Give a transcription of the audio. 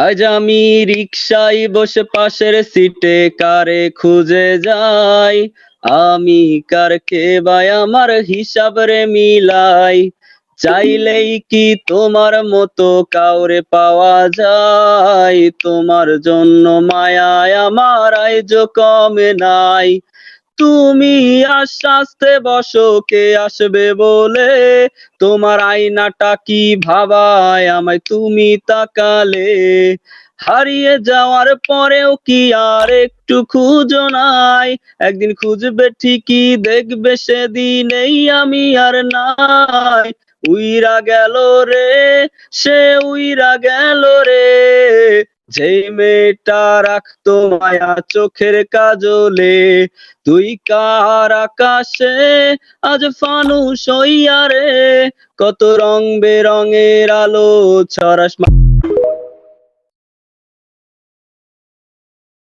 আজ আমি রিকশায় বসে পাশের সিটে কারে খুঁজে যাই। আমি কার কে ভাই আমার হিসাব রে মিলাই। চাইলেই কি তোমার মতো কাউরে পাওয়া যায়? তোমার জন্য মায়ায় আমার আইজ কমে নাই। তুমি আস্তে বসো, কে আসবে বলে? তোমার আয়নাটা কি ভাবায় আমায় তুমি তাকালে? হারিয়ে যাওয়ার পরেও কি আর একটু খুঁজো নাই? একদিন খুঁজবে ঠিকই, দেখবে সেদিনেই আমি আর নাই। উইরা গেল রে, সে উইরা গেল রে, যেই মেয়েটা রাখতো মায়া চোখের কাজলে। তুই কার আকাশে আজ ফানুস হইয়া রে, কত রং বেরঙের আলো ছড়াস